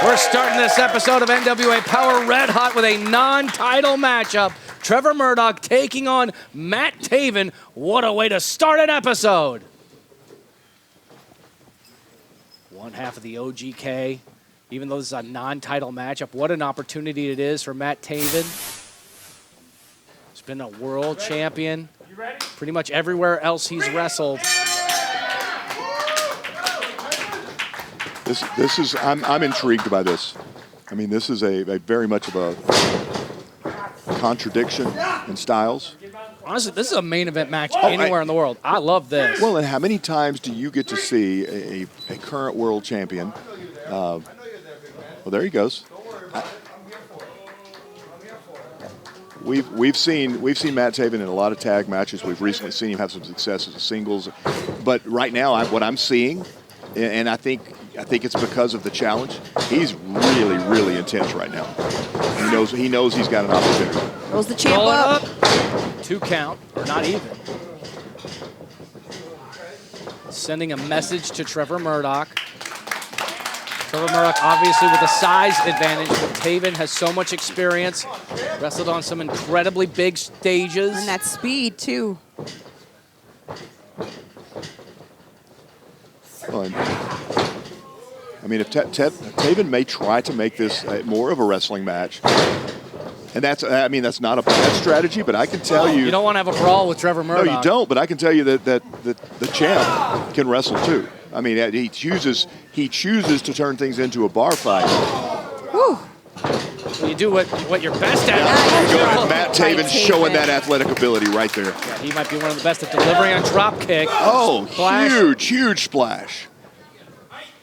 We're starting this episode of NWA Powerrr red hot with a non-title matchup. Trevor Murdoch taking on Matt Taven. What a way to start an episode. One half of the OGK. Even though this is a non-title matchup, what an opportunity it is for Matt Taven. He's been a world champion pretty much everywhere else he's wrestled. This is I'm intrigued by this. I mean, this is a very much of a contradiction in styles. Honestly, this is a main event match anywhere in the world. I love this. Well, and how many times do you get to see a current world champion? Well, there he goes. We've seen Matt Taven in a lot of tag matches. We've recently seen him have some success as a singles, but right now, what I'm seeing, and I think it's because of the challenge. He's really, really intense right now. He knows he's got an opportunity. Rolls the champ up. 2 count, or not even. Sending a message to Trevor Murdoch. Trevor Murdoch obviously with a size advantage, but Taven has so much experience. Wrestled on some incredibly big stages. And that speed, too. Well, I mean, if Taven may try to make this more of a wrestling match, and that's not a bad strategy, but I can tell you... You don't want to have a brawl with Trevor Murdoch. No, you don't, but I can tell you that the champ can wrestle too. I mean, he chooses to turn things into a bar fight. Whew. You do what you're best at. Matt Taven showing that athletic ability right there. Yeah, he might be one of the best at delivering on drop kick. Oh, splash. Huge splash.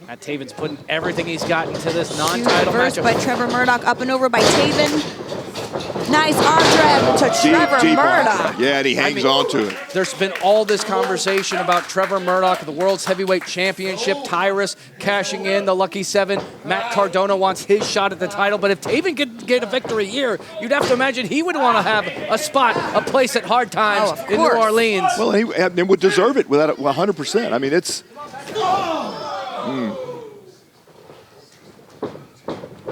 Matt Taven's putting everything he's got into this non-title matchup. Reversed by Trevor Murdoch, up and over by Taven. Nice arm drag to Trevor Murdoch. Yeah, and he hangs on to it. There's been all this conversation about Trevor Murdoch, the Worlds Heavyweight Championship, Tyrus cashing in, the Lucky 7. Matt Cardona wants his shot at the title, but if Taven could get a victory here, you'd have to imagine he would want to have a spot, a place at Hard Times in New Orleans. Well, he would deserve it without 100%. I mean, it's...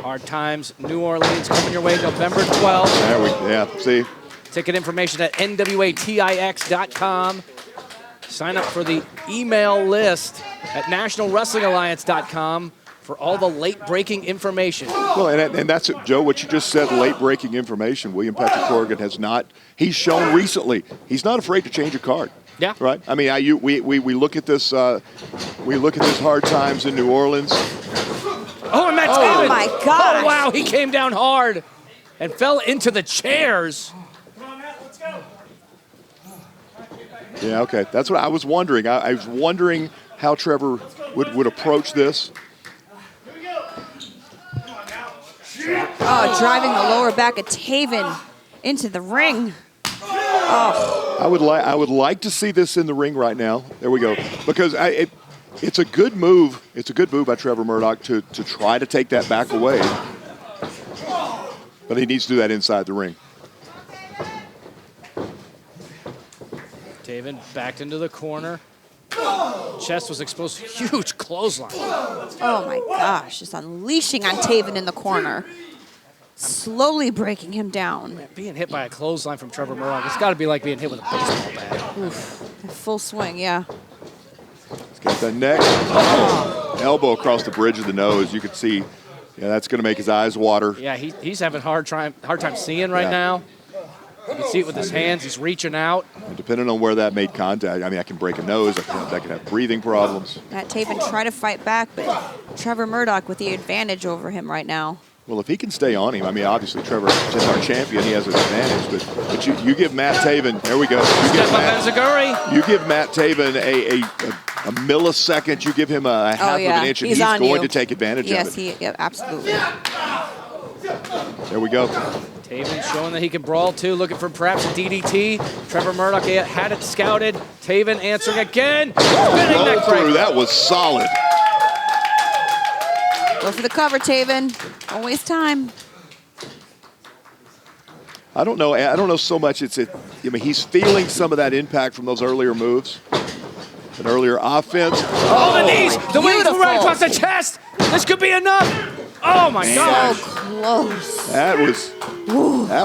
Hard Times, New Orleans, coming your way November 12th. See. Ticket information at NWATIX.com. Sign up for the email list at NationalWrestlingAlliance.com for all the late-breaking information. Well, and that's it, Joe, what you just said, late-breaking information. William Patrick Corrigan has not, he's shown recently, he's not afraid to change a card. Yeah. Right? I mean, we look at this, Hard Times in New Orleans. Oh, and Matt Taven. Oh, my gosh. Oh, wow, he came down hard and fell into the chairs. Come on, Matt, let's go. Yeah, okay. That's what I was wondering. I was wondering how Trevor would approach this. Here we go. Come on now. Oh, driving the lower back of Taven into the ring. Oh. I would like to see this in the ring right now. There we go. Because it's a good move. It's a good move by Trevor Murdoch to try to take that back away. But he needs to do that inside the ring. Taven backed into the corner. Chest was exposed. Huge clothesline. Oh, my gosh. Just unleashing on Taven in the corner. Slowly breaking him down. Man, being hit by a clothesline from Trevor Murdoch, it's got to be like being hit with a baseball bat. Oof. Full swing, yeah. He's got that neck. Elbow across the bridge of the nose. You can see, yeah, that's going to make his eyes water. Yeah, he's having hard time seeing right now. You can see it with his hands. He's reaching out. And depending on where that made contact, I mean, I can break a nose. I can have breathing problems. Matt Taven tried to fight back, but Trevor Murdoch with the advantage over him right now. Well, if he can stay on him, I mean, obviously Trevor's just our champion. He has an advantage, but you give Matt Taven. There we go. You give Matt Taven a millisecond. You give him a half of an inch, and he's going to take advantage of it. Yes, absolutely. There we go. Taven showing that he can brawl too, looking for perhaps a DDT. Trevor Murdoch had it scouted. Taven answering again. Spinning neck breaker. That was solid. Go for the cover, Taven. Don't waste time. I don't know so much. I mean, he's feeling some of that impact from those earlier moves, that earlier offense. Oh, the knees! The wings right across the chest. This could be enough. Oh, my gosh. So close. That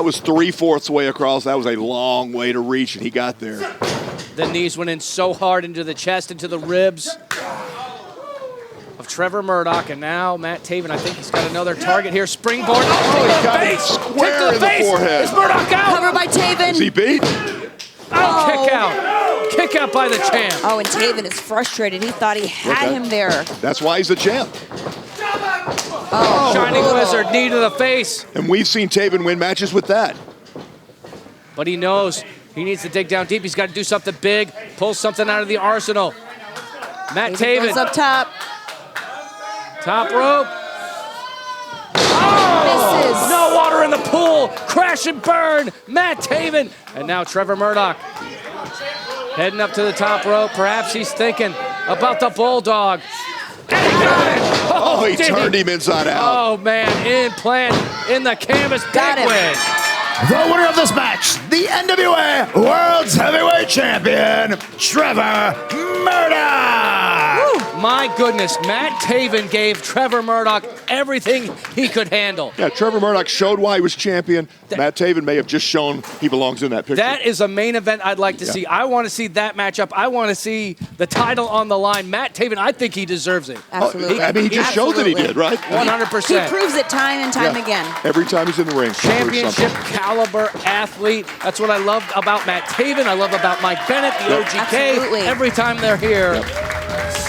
was 3/4 way across. That was a long way to reach, and he got there. The knees went in so hard into the chest, into the ribs of Trevor Murdoch, and now Matt Taven. I think he's got another target here. Springboard. Oh, he got him Kick square to the in the face. forehead. Is Murdoch out? Covered by Taven. Is he beat? Kick out. Kick out by the champ. Oh, and Taven is frustrated. He thought he had him there. That's why he's the champ. Oh, Shining brutal. Wizard, knee to the face. And we've seen Taven win matches with that. But he knows he needs to dig down deep. He's got to do something big, pull something out of the arsenal. Matt Taven goes Taven, up top. top rope. Misses. No water in the pool. Crash and burn. Matt Taven. And now Trevor Murdoch heading up to the top rope. Perhaps he's thinking about the Bulldog. And he got it. Oh, he did turned him inside out. Oh, man. Implant in the canvas. Got Big him. win. The winner of this match, the NWA Worlds Heavyweight Champion, Trevor Murdoch. My goodness, Matt Taven gave Trevor Murdoch everything he could handle. Yeah, Trevor Murdoch showed why he was champion. Matt Taven may have just shown he belongs in that picture. That is a main event I'd like to see. I want to see that matchup. I want to see the title on the line. Matt Taven, I think he deserves it. Absolutely. I mean, he just showed that he did, right? 100%. He proves it time and time again. Every time he's in the ring. he proves Championship something. caliber athlete. That's what I love about Matt Taven. I love about Mike Bennett, the OGK. Absolutely. Every time they're here.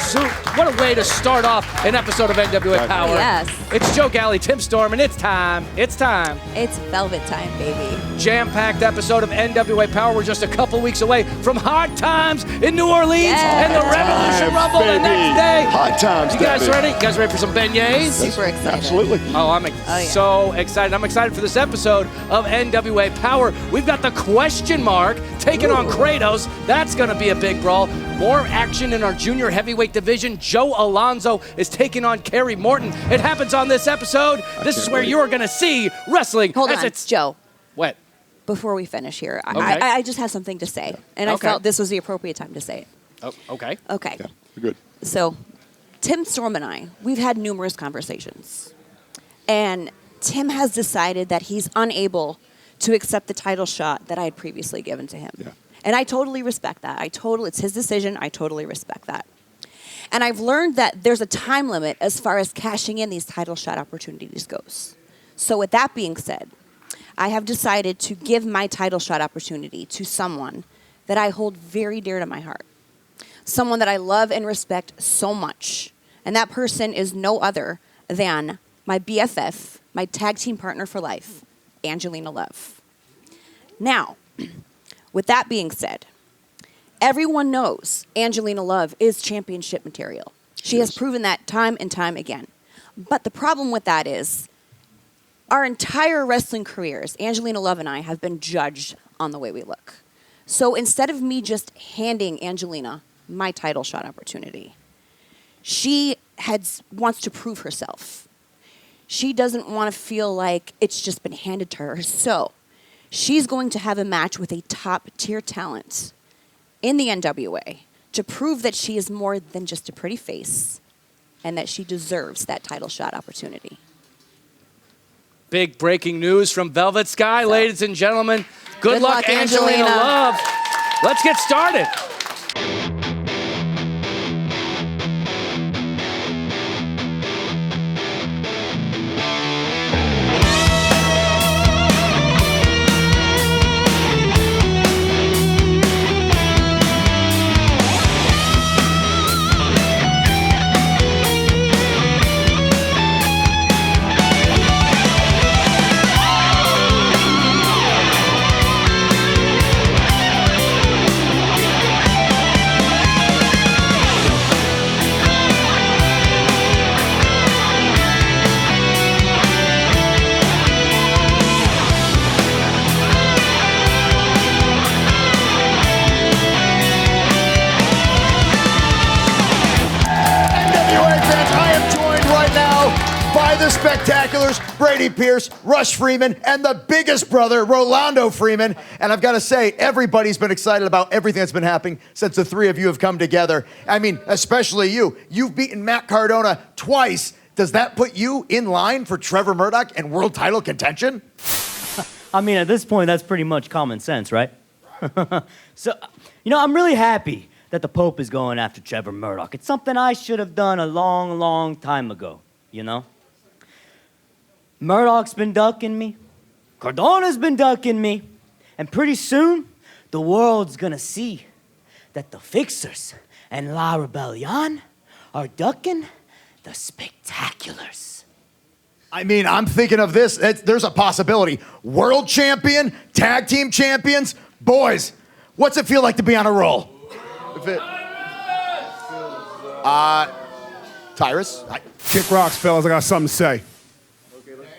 So, what a way to start off an episode of NWA Powerrr. Yes. It's Joe Galley, Tim Storm, and it's time. It's time. It's velvet time, baby. Jam-packed episode of NWA Powerrr. We're just a couple weeks away from Hard Times in New Orleans Yes. and the Revolution Time, Rumble the baby. next day. Hot times, You guys baby. ready? You guys ready for some beignets? Super excited. Absolutely. Oh, I'm yeah. so excited. I'm excited for this episode of NWA Powerrr. We've got the question mark taking on Kratos. That's going to be a big brawl. More action in our junior heavyweight division. Joe Alonzo is taking on Kerry Morton. It happens on this episode. This is where you're going to see wrestling. Hold as on, it's Joe. What? Before we finish here, Okay. I just have something to say, and I Okay. felt this was the appropriate time to say it. Oh, okay. Okay. Yeah, good. So, Tim Storm and I, we've had numerous conversations, and Tim has decided that he's unable to accept the title shot that I had previously given to him. Yeah. And I totally respect that. It's his decision. I totally respect that. And I've learned that there's a time limit as far as cashing in these title shot opportunities goes. So with that being said, I have decided to give my title shot opportunity to someone that I hold very dear to my heart. Someone that I love and respect so much. And that person is no other than my BFF, my tag team partner for life, Angelina Love. Now, with that being said, everyone knows Angelina Love is championship material. She has proven that time and time again. But the problem with that is our entire wrestling careers, Angelina Love and I have been judged on the way we look. So instead of me just handing Angelina my title shot opportunity, she wants to prove herself. She doesn't want to feel like it's just been handed to her. So she's going to have a match with a top-tier talent in the NWA to prove that she is more than just a pretty face and that she deserves that title shot opportunity. Big breaking news from Velvet Sky, ladies and gentlemen. Good luck, Angelina Angelina. Love. Let's get started. NWA fans, I am joined right now by the Spectaculars, Brady Pierce, Rush Freeman, and the biggest brother, Rolando Freeman. And I've got to say, everybody's been excited about everything that's been happening since the three of you have come together. I mean, especially you. You've beaten Matt Cardona twice. does that put you in line for Trevor Murdoch and world title contention? I mean, at this point, that's pretty much common sense, right? So, you know, I'm really happy that the Pope is going after Trevor Murdoch. It's something I should have done a long, long time ago, you know? Murdoch's been ducking me. Cardona's been ducking me. And pretty soon, the world's gonna see that the Fixers and La Rebellion are ducking the Spectaculars. I mean, I'm thinking of this. There's a possibility. World champion, tag team champions. Boys, what's it feel like to be on a roll? Tyrus? Kick rocks, fellas. I got something to say.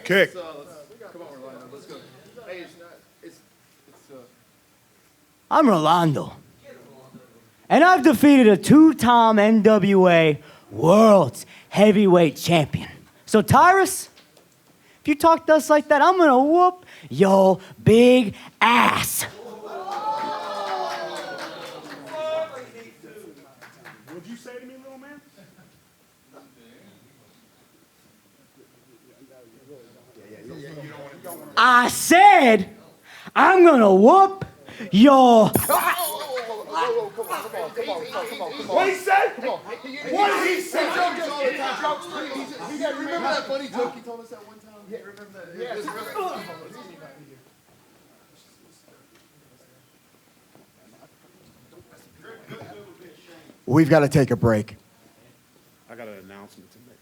Kick. Come on, Rolando. Let's go. Hey, I'm Rolando. And I've defeated a two-time NWA Worlds Heavyweight Champion. So, Tyrus, if you talk to us like that, I'm gonna whoop your big ass. What'd you say to me, little man? I said, I'm gonna whoop your... What he said? What did he say? Remember that funny joke he told us that one time? Yeah, remember that? Yeah. We've got to take a break. I got an announcement to make.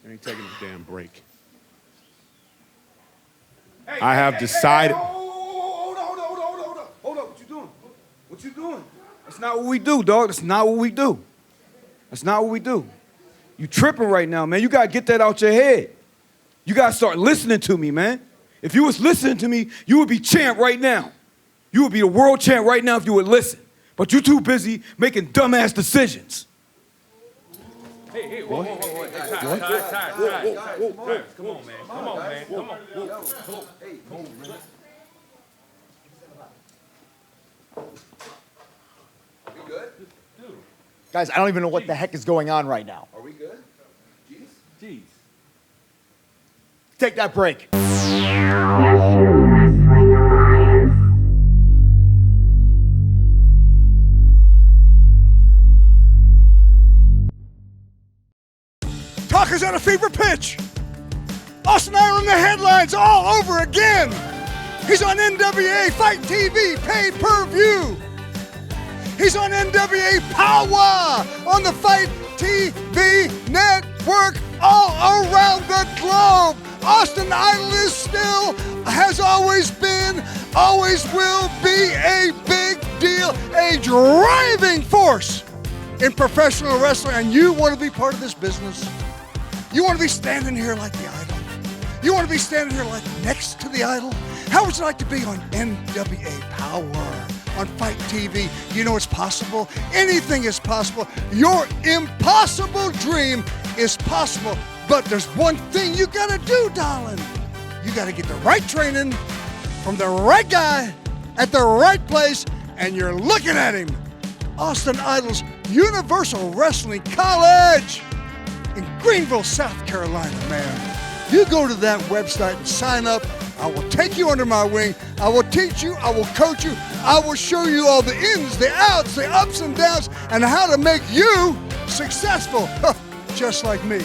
I ain't taking a damn break. I have decided. Hold up. What you doing? What you doing? That's not what we do, dog. That's not what we do. That's not what we do. You tripping right now, man. You got to get that out your head. You got to start listening to me, man. If you was listening to me, you would be champ right now. You would be the world champ right now if you would listen. But you too busy making dumbass decisions. Hey, whoa. Time. Come on, man. Come on. We good? Guys, I don't even know what the heck is going on right now. Are we good? Jeez. Take that break. Talkers at a fever pitch. Austin Idol in the headlines all over again. He's on NWA FITE TV pay-per-view. He's on NWA Powerrr on the FITE TV network all around the globe. Austin Idol is still, has always been, always will be a big deal, a driving force in professional wrestling. And you want to be part of this business? You want to be standing here like the Idol? You want to be standing here like next to the Idol? How would you like to be on NWA Powerrr on FITE TV? You know it's possible. Anything is possible. Your impossible dream is possible. But there's one thing you gotta do, darling. You gotta get the right training from the right guy at the right place, and you're looking at him. Austin Idol's Universal Wrestling College in Greenville, South Carolina, man. You go to that website and sign up. I will take you under my wing. I will teach you. I will coach you. I will show you all the ins, the outs, the ups and downs, and how to make you successful, just like me.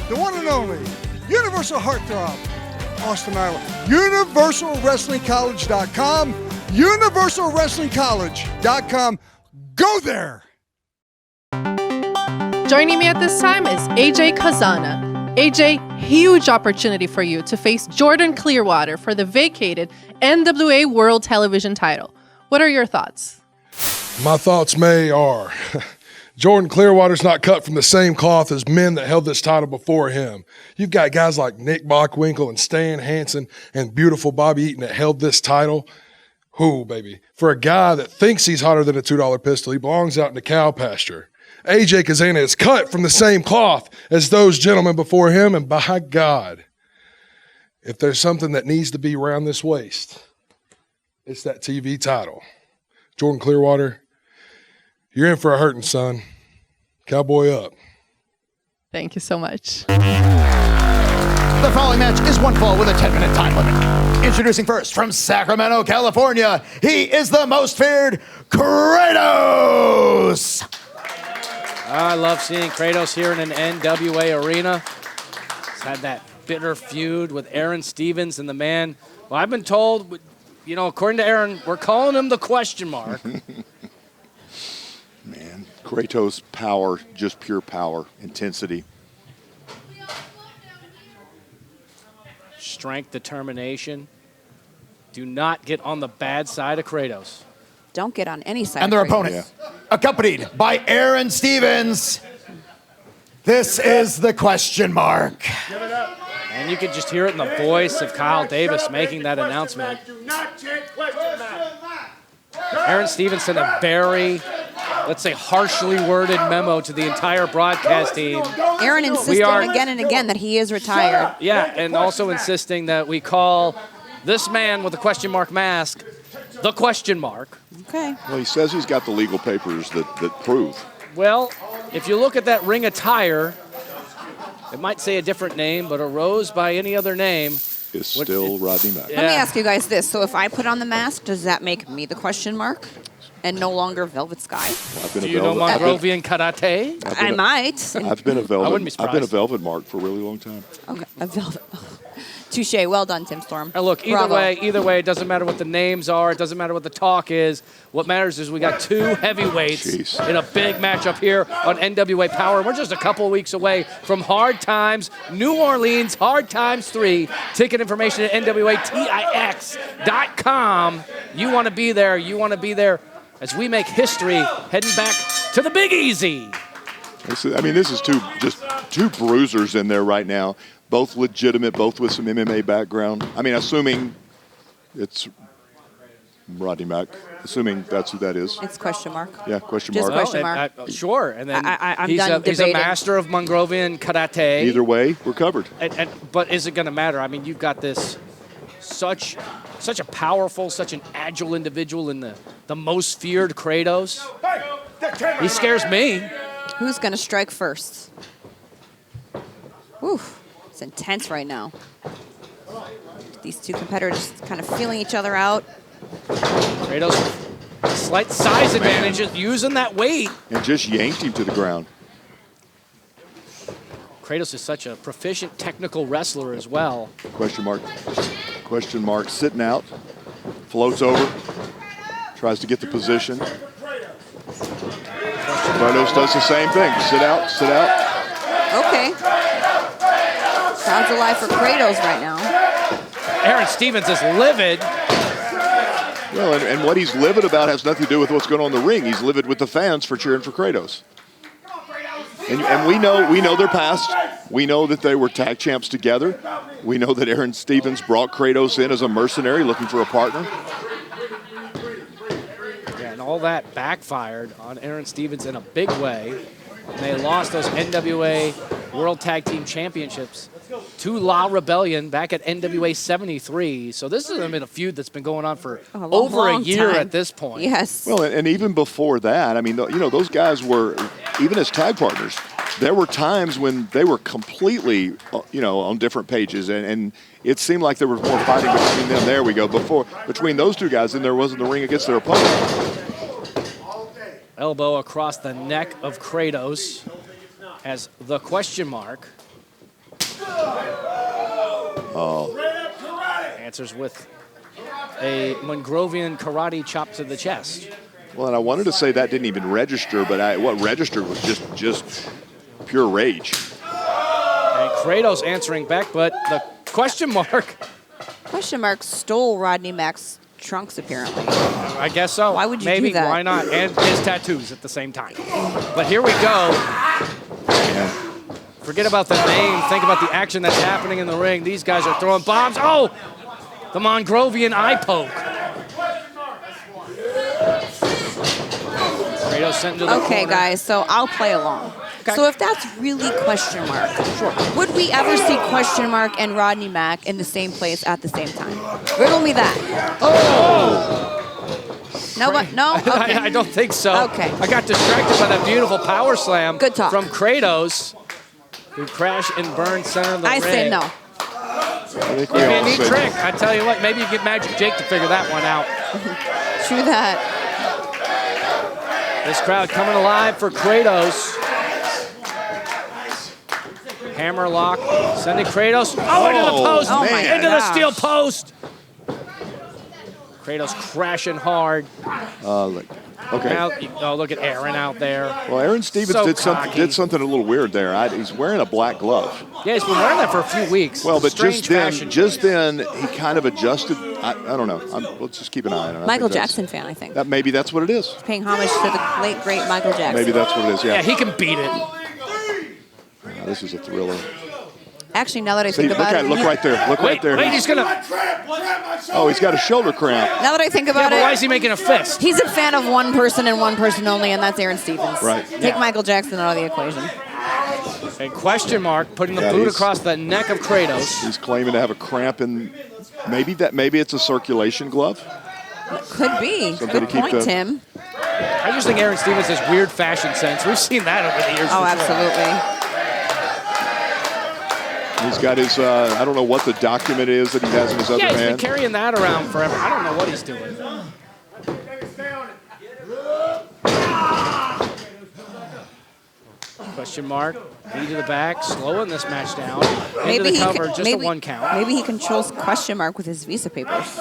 The one and only Universal Heartthrob, Austin Idol. UniversalWrestlingCollege.com. UniversalWrestlingCollege.com. Go there. Joining me at this time is AJ Cazana. AJ, huge opportunity for you to face Jordan Clearwater for the vacated NWA World Television title. What are your thoughts? My thoughts, May, are Jordan Clearwater's not cut from the same cloth as men that held this title before him. You've got guys like Nick Bockwinkel and Stan Hansen and beautiful Bobby Eaton that held this title. Whoo, baby. For a guy that thinks he's hotter than a $2 pistol, he belongs out in the cow pasture. AJ Cazana is cut from the same cloth as those gentlemen before him, and by God, if there's something that needs to be around this waist, it's that TV title. Jordan Clearwater, you're in for a hurting, son. Cowboy up. Thank you so much. The following match is one fall with a 10-minute time limit. Introducing first from Sacramento, California, he is the most feared Kratos. I love seeing Kratos here in an NWA arena. He's had that bitter feud with Aron Stevens and the man. Well, I've been told, you know, according to Aron, we're calling him the question mark. Man, Kratos power, just pure power, intensity. Strength, determination. Do not get on the bad side of Kratos. Don't get on any side. And their of Kratos. opponent, accompanied by Aron Stevens. This is the question mark. And you could just hear it in the voice of Kyle Davis making that announcement. Aron Stevens sent a very, let's say, harshly worded memo to the entire broadcast team. Aron insisting again and again that he is retired. Yeah, and also insisting that we call this man with the question mark mask the question mark. Okay. Well, he says he's got the legal papers that prove. Well, if you look at that ring attire, it might say a different name, but a rose by any other name is still Rodney Mack. Let me ask you guys this. So if I put on the mask, does that make me the question mark and no longer Velvet Sky? Well, do you know Mongrovian Karate? I might. I've been a velvet. I wouldn't be surprised. I've been a velvet mark for a really long time. Okay, a Velvet. Touche. Well done, Tim Storm. And look, Bravo. either way, it doesn't matter what the names are. It doesn't matter what the talk is. What matters is we got two heavyweights in a big matchup here on NWA Powerrr. We're just a couple of weeks away from Hard Times, New Orleans, Hard Times 3. Ticket information at NWATIX.com. You want to be there. You want to be there as we make history heading back to the Big Easy. I mean, this is two bruisers in there right now. Both legitimate, both with some MMA background. I mean, assuming it's Rodney Mack, assuming that's who that is. It's question mark. Yeah, question Just mark. question mark. Sure, and then I'm he's done a debating. master of Mongrovian Karate. Either way, we're covered. But is it going to matter? I mean, you've got this such a powerful, such an agile individual in the most feared Kratos. He scares me. Who's going to strike first? Oof. It's intense right now. These two competitors kind of feeling each other out. Kratos, slight size advantage, just using that weight. And just yanked him to the ground. Kratos is such a proficient technical wrestler as well. Question mark. Question mark. Sitting out. Floats over. Tries to get the position. Kratos does the same thing. Sit out. Sit out. Okay. Crowd's alive for Kratos right now. Aron Stevens is livid. Well, and what he's livid about has nothing to do with what's going on in the ring. He's livid with the fans for cheering for Kratos. And we know their past. We know that they were tag champs together. We know that Aron Stevens brought Kratos in as a mercenary looking for a partner. Yeah, and all that backfired on Aron Stevens in a big way. And they lost those NWA World Tag Team Championships to La Rebellion back at NWA 73. So this has been a feud that's been going on for over a year at this point. Yes. Well, and even before that, I mean, you know, those guys were, even as tag partners, there were times when they were completely, you know, on different pages, and it seemed like there was more fighting between them. There we go. Between those two guys than there was in the ring against their opponent. Elbow across the neck of Kratos as the question mark. Answers with a Mongrovian karate chop to the chest. Well, and I wanted to say that didn't even register, but what registered was just pure rage. And Kratos answering back, but the question mark. Question mark stole Rodney Mack's trunks, apparently. I guess so. Why would you Maybe, do that? why not? And his tattoos at the same time. But here we go. Forget about the name. Think about the action that's happening in the ring. These guys are throwing bombs. Oh, the Mongrovian eye poke. Kratos sent into the Okay, corner. guys, so I'll play along. Okay. So if that's really question mark, would we ever see question mark and Rodney Mack in the same place at the same time? Riddle me that. Oh! No, but no. Okay. I don't think so. Okay. I got distracted by that beautiful power slam Good talk. from Kratos. who crash and burn center of the ring. I say no. I think we It'd be a all neat say trick. I tell you what, maybe you get Magic Jake to figure that one out. True that. This crowd coming alive for Kratos. Hammerlock, sending Kratos. Oh, into the post. Oh my into the gosh. steel post. Kratos crashing hard. look. Okay. Now, oh, look at Aron out there. Well, Aron Stevens So did cocky. something a little weird there. He's wearing a black glove. Yeah, he's been wearing that for a few weeks. Well, but Strange fashion just choice. then he kind of adjusted. I don't know. Let's just keep an eye on it. I Michael think that's- Jackson fan, I think. Maybe that's what it is. Paying homage to the late, great Michael Jackson. Maybe that's what it is. Yeah, Yeah. he can beat it. Now, this is a thriller. Actually, now that I See, think look about at it, it. Look right there. Look right there. Wait, he's gonna. Oh, he's got a shoulder cramp. now that I think Yeah, about but why it, is he making a fist? he's a fan of one person and one person only, and that's Aron Stevens. Right. Take Michael Jackson out of the equation. And question mark, putting the Yeah, boot he's- across the neck of Kratos. He's claiming to have a cramp in. Maybe it's a circulation glove. Could be. Something Good to keep point, the- Tim. I just think Aron Stevens has weird fashion sense. We've seen that over the years. Oh, before. absolutely. He's got his. I don't know what the document is that he has in his other Yeah, he's been hand. carrying that around forever. I don't know what he's doing. Question mark. Knee to the back, slowing this match down. Into the cover, just a one count. Maybe he controls question mark with his visa papers.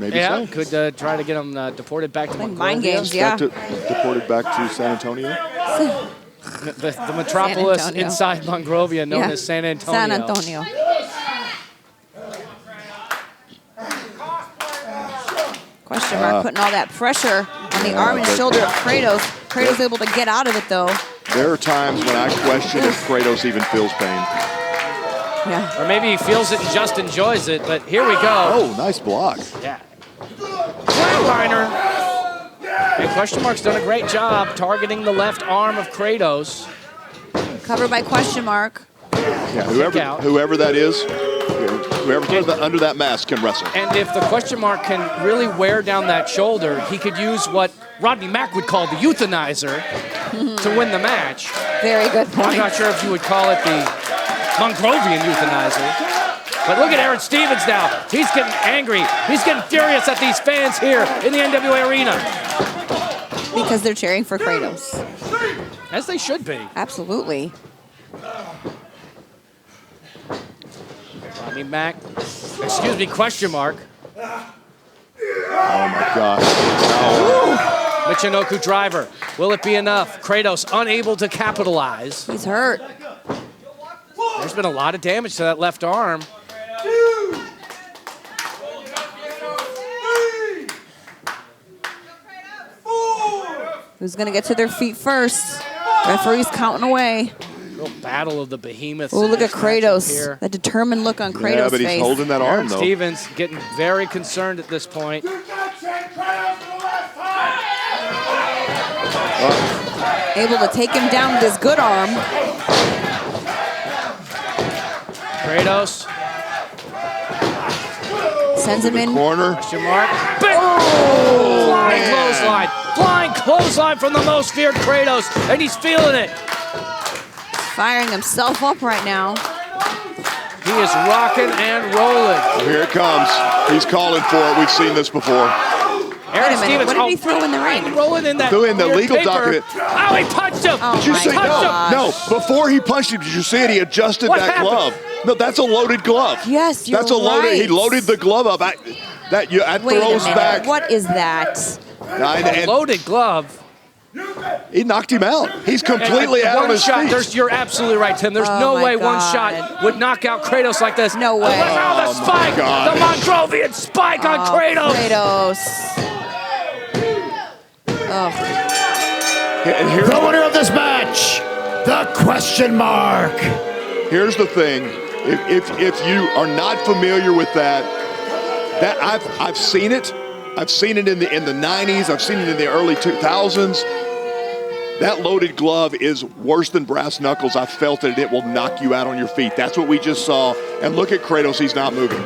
Maybe Yeah, so. could try to get him deported back to Like Mongolia. mind games, yeah. Deported back to San Antonio. The metropolis Antonio. inside Monrovia, known Yeah. as San Antonio. San Antonio. Question mark putting all that pressure on the arm and but- shoulder of Kratos. Kratos able to get out of it though. There are times when I question if Kratos even feels pain. Yeah. Or maybe he feels it and just enjoys it, but here we go. Oh, nice block. Yeah. Flatliner. And question mark's done a great job targeting the left arm of Kratos. Covered by question mark. Yeah, out. whoever that is, whoever's under that mask can wrestle. And if the question mark can really wear down that shoulder, he could use what Rodney Mack would call the euthanizer to win the match. Very good point. I'm not sure if you would call it the Mongrovian euthanizer. But look at Aron Stevens now. He's getting angry. He's getting furious at these fans here in the NWA arena. Because they're cheering for Kratos. As they should be. Absolutely. Rodney Mack, excuse me, question mark. Oh my gosh. Michinoku driver. Will it be enough? Kratos unable to capitalize. He's hurt. There's been a lot of damage to that left arm. Who's going to get to their feet first? Referee's counting away. Real battle of the behemoths. Oh, in look at this matchup Kratos. here. That determined look on Kratos' Yeah, but he's face. holding that Aron arm though. Stevens getting very concerned at this point. Able to take him down with his good arm. Kratos, Sends him in. Corner. question mark. Big flying clothesline. Flying clothesline from the most feared Kratos, and he's feeling it. Firing himself up right now. He is rocking and rolling. Here it comes. He's calling for it. We've seen this before. Aron Wait a minute, Stevens, what did he throw in the ring? Rolling in that Threw in the weird legal paper. document. Oh, he punched him. Oh Did you my see? gosh. No. Before he punched him, did you see it? He adjusted What that happened? glove. No, that's a loaded glove. Yes, you're That's a loaded. He right. loaded the glove up. That Wait a throws minute. back. What is that? And Loaded glove. he knocked him out. He's completely And out of one his shot. feet. You're absolutely right, Tim. There's Oh no my way one God. shot would knock out Kratos like this. No way. Oh, the Oh, spike, my God. the Mongrovian spike on Kratos. Kratos. Ugh. And here's The winner of this match, the question mark. Here's the thing: if you are not familiar with that I've seen it. I've seen it in the 90s. I've seen it in the early 2000s. That loaded glove is worse than brass knuckles. I felt it. It will knock you out on your feet. That's what we just saw. And look at Kratos. He's not moving.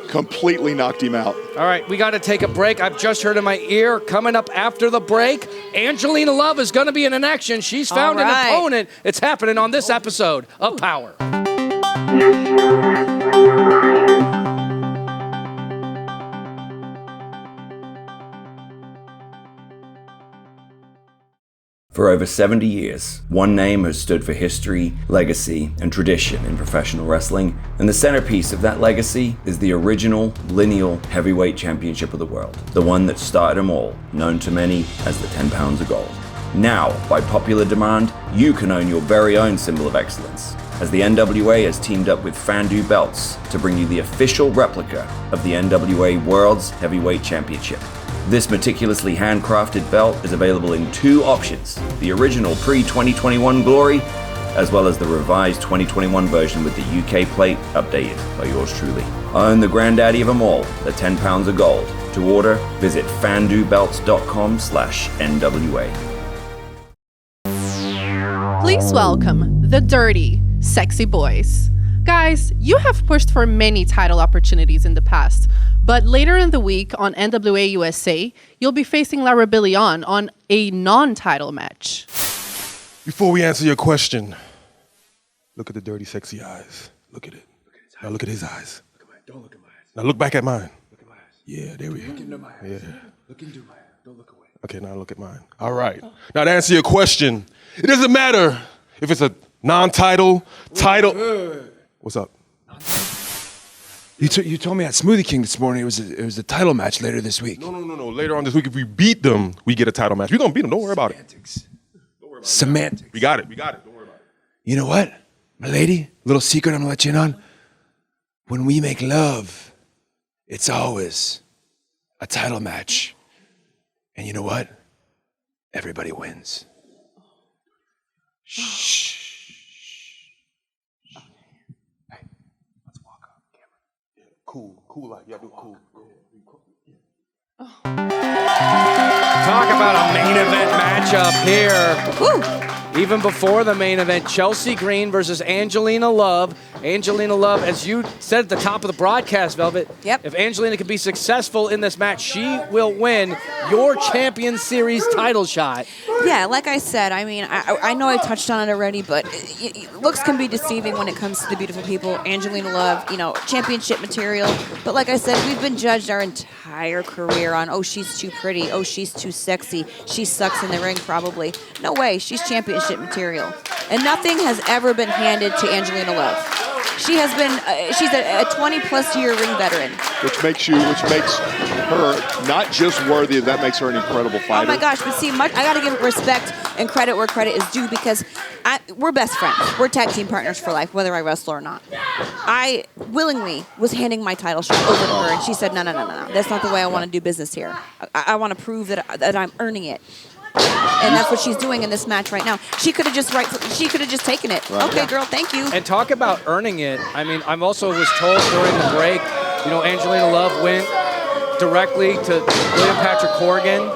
Completely knocked him out. All right, we got to take a break. I've just heard in my ear, coming up after the break, Angelina Love is going to be in action. She's found an opponent. It's happening on this episode of Powerrr. For over 70 years, one name has stood for history, legacy, and tradition in professional wrestling, and the centerpiece of that legacy is the original lineal heavyweight championship of the world, the one that started them all, known to many as the 10 pounds of gold. Now, by popular demand, you can own your very own symbol of excellence, as the NWA has teamed up with Fandu Belts to bring you the official replica of the NWA Worlds Heavyweight Championship. This meticulously handcrafted belt is available in 2 options, the original pre-2021 Glory, as well as the revised 2021 version with the UK plate updated by yours truly. Own the granddaddy of them all, the 10 pounds of gold. To order, visit fandubelts.com/NWA. Please welcome the dirty, sexy boys. Guys, you have pushed for many title opportunities in the past, but later in the week on NWA USA, you'll be facing La Rebellion on a non-title match. Before we answer your question, look at the dirty, sexy eyes. Look at it. Now look at his eyes. Don't look at my eyes. Now look back at mine. Look at my eyes. Yeah, there we go. Look into my eyes. Yeah. Look into my eyes. Don't look away. Okay, now look at mine. All right. Now to answer your question, it doesn't matter if it's a non-title, title. What's up? You told me at Smoothie King this morning it was a title match later this week. No. Later on this week, if we beat them, we get a title match. We're gonna beat them. Don't worry about it. Semantics. We got it. Don't worry about it. You know what, my lady? Little secret I'm gonna let you in on. When we make love, it's always a title match. And you know what? Everybody wins. Shh. Hey, let's walk up, camera. Yeah, cool like, yeah, do cool. Talk about a main event matchup here. Woo. Even before the main event, Chelsea Green versus Angelina Love. Angelina Love, as you said at the top of the broadcast, Velvet, if Angelina can be successful in this match, she will win your Champion Series title shot. Yeah, like I said, I mean, I know I touched on it already, but looks can be deceiving when it comes to the beautiful people. Angelina Love, you know, championship material. But like I said, we've been judged our entire career on, oh, she's too pretty, oh, she's too sexy, she sucks in the ring probably. No way, she's championship material. And nothing has ever been handed to Angelina Love. She has been, she's a 20-plus year ring veteran. Which makes her not just worthy, that makes her an incredible fighter. Oh my gosh, but see, I gotta give respect and credit where credit is due because we're best friends. We're tag team partners for life, whether I wrestle or not. I willingly was handing my title shot over to her and she said, no. That's not the way I want to do business here. I want to prove that I'm earning it. And that's what she's doing in this match right now. She could have just taken it. Right. Okay, girl, thank you. And talk about earning it. I mean, I also was told during the break, you know, Angelina Love went directly to William Patrick Corgan.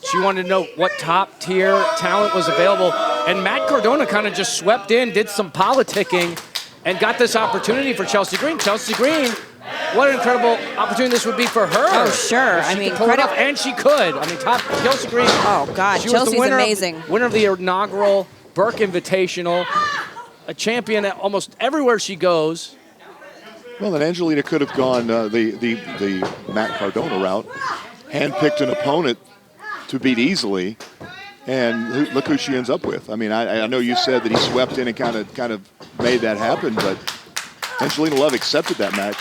She wanted to know what top tier talent was available. And Matt Cardona kind of just swept in, did some politicking, and got this opportunity for Chelsea Green. Chelsea Green, what an incredible opportunity this would be for her. Oh, sure. I mean, pull it off, and she could. I mean, top Chelsea Green. Oh, God. She Chelsea's was the amazing. Winner of the inaugural Burke Invitational, a champion at almost everywhere she goes. Well, then Angelina could have gone the Matt Cardona route, handpicked an opponent to beat easily, and look who she ends up with. I mean, I know you said that he swept in and kind of made that happen, but Angelina Love accepted that match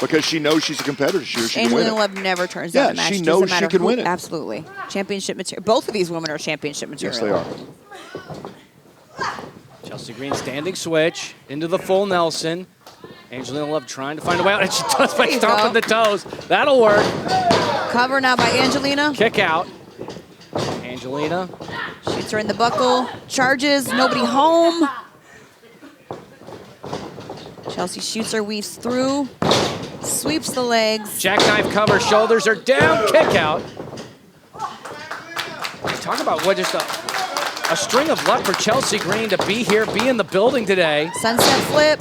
because she knows she's a competitor. She can win it. Angelina Love never turns down a match. She knows she can win it. Absolutely. Championship material. Both of these women are championship material. Yes, they are. Chelsea Green standing switch into the full Nelson. Angelina Love trying to find a way out, and she does by stomping the toes. That'll work. Cover now by Angelina. Kick out. Angelina. Shoots her in the buckle. Charges. Nobody home. Chelsea shoots her, weaves through. Sweeps the legs. Jackknife cover. Shoulders are down. Kick out. Talk about what just a string of luck for Chelsea Green to be here, be in the building today. Sunset flip.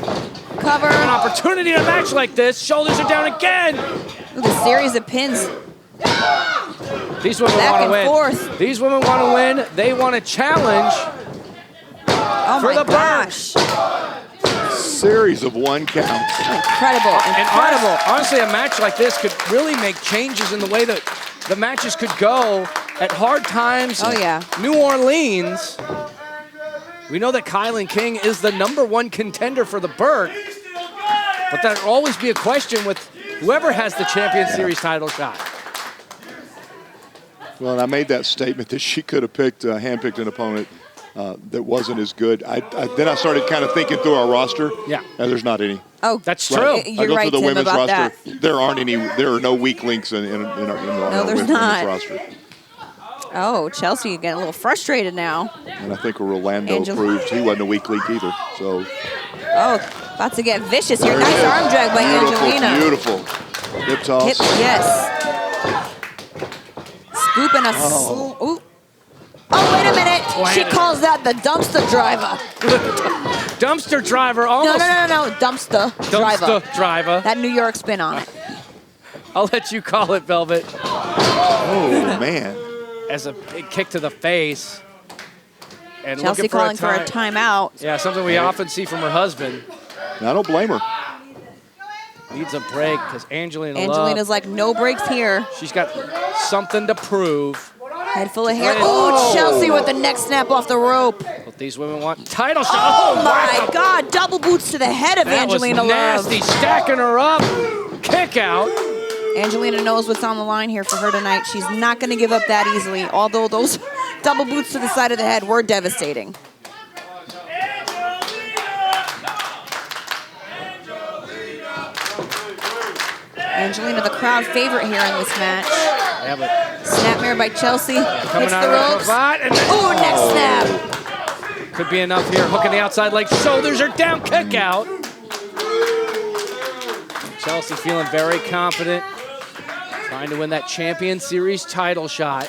Cover. An opportunity in a match like this. Shoulders are down again. Ooh, the series of pins. These women Back want to and win. forth. These women want to win. They want to challenge Oh for my the gosh. Series of 1 counts. Incredible. And Incredible. honestly, a match like this could really make changes in the way that the matches could go at Hard Times. Oh, yeah. New Orleans. We know that Kylan King is the #1 contender for the Burt, but that'll always be a question with whoever has the Champion Series title shot. Well, and I made that statement that she could have handpicked an opponent that wasn't as good. Then I started kind of thinking through our roster. Yeah. And there's not any. Oh, that's Right. true. I You're go right, through the Tim, women's about roster. that. There aren't any. There are no weak links in our there's women's not. roster. Oh, Chelsea getting a little frustrated now. And I think Rolando Angel- proved he wasn't a weak link either. So Oh, about to get vicious here. there Nice it is. arm drag by Angelina. Beautiful. Hip toss. Hip, yes. Scooping a ooh. Oh, wait a minute. She Planted. calls that the dumpster driver. Dumpster driver No, almost. no. Dumpster driver. Dumpster driver. That New York spin on it. I'll let you call it, Velvet. Oh, man. As a big kick to the face. And Chelsea looking calling for for a timeout. Yeah, something we often see from her husband. And I don't blame her. Needs a break because Angelina Angelina's Love, like, no breaks here. she's got something to prove. Head full of hair. Oh. Ooh, Chelsea with the neck snap off the rope. But these women want title shot. Oh my wow. God, double boots to the head of That Angelina was nasty, Love. stacking her up. Kick out. Angelina knows what's on the line here for her tonight. She's not going to give up that easily, although those double boots to the side of the head were devastating. Angelina, the crowd favorite here in this match. Yeah, but Snapmare by Chelsea. coming Hits out the of the ropes. spot. And Ooh, neck snap. could be enough here. Hooking the outside leg. Shoulders are down. Kick out. Chelsea feeling very confident. Trying to win that Champion Series title shot.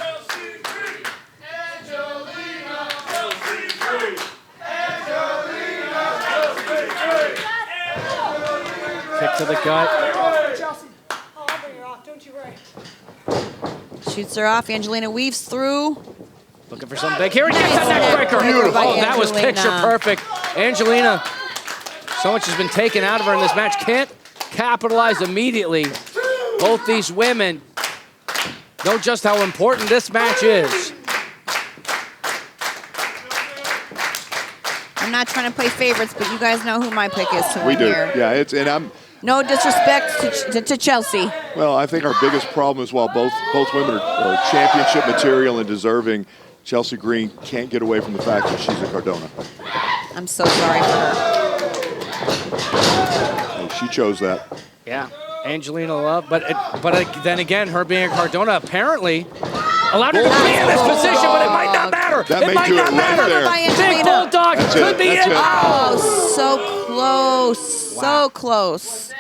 Kick to the gut. Chelsea. Oh, I'll bring her off. Don't you worry. Shoots her off. Angelina weaves through. Looking for some big. Here it gets Nice a neck neck breaker. breaker by Oh, that was Angelina. picture perfect. Angelina, so much has been taken out of her in this match. Can't capitalize immediately. Both these women know just how important this match is. I'm not trying to play favorites, but you guys know who my pick is to We win do. here. Yeah, I'm. No disrespect to Chelsea. Well, I think our biggest problem is while both women are championship material and deserving, Chelsea Green can't get away from the fact that she's a Cardona. I'm so sorry for her. And she chose that. Yeah, Angelina Love, but then again, her being a Cardona apparently allowed her to be in this position, but it might not matter. That it may might do not it right matter. there. By Big Angelina. Bulldog That's could it. be That's it. it. Oh, so close. So close.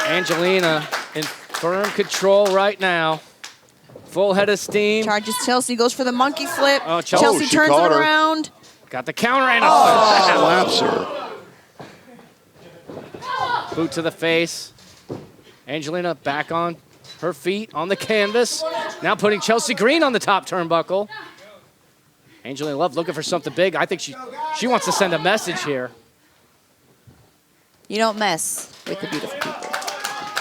Angelina in firm control right now. Full head of steam. Charges Chelsea, goes for the monkey flip. Oh, Chelsea she turns caught it her. around. Got the counter and a Slaps her. boot to the face. Angelina back on her feet on the canvas. Now putting Chelsea Green on the top turnbuckle. Angelina Love looking for something big. I think she wants to send a message here. You don't mess with the beautiful people.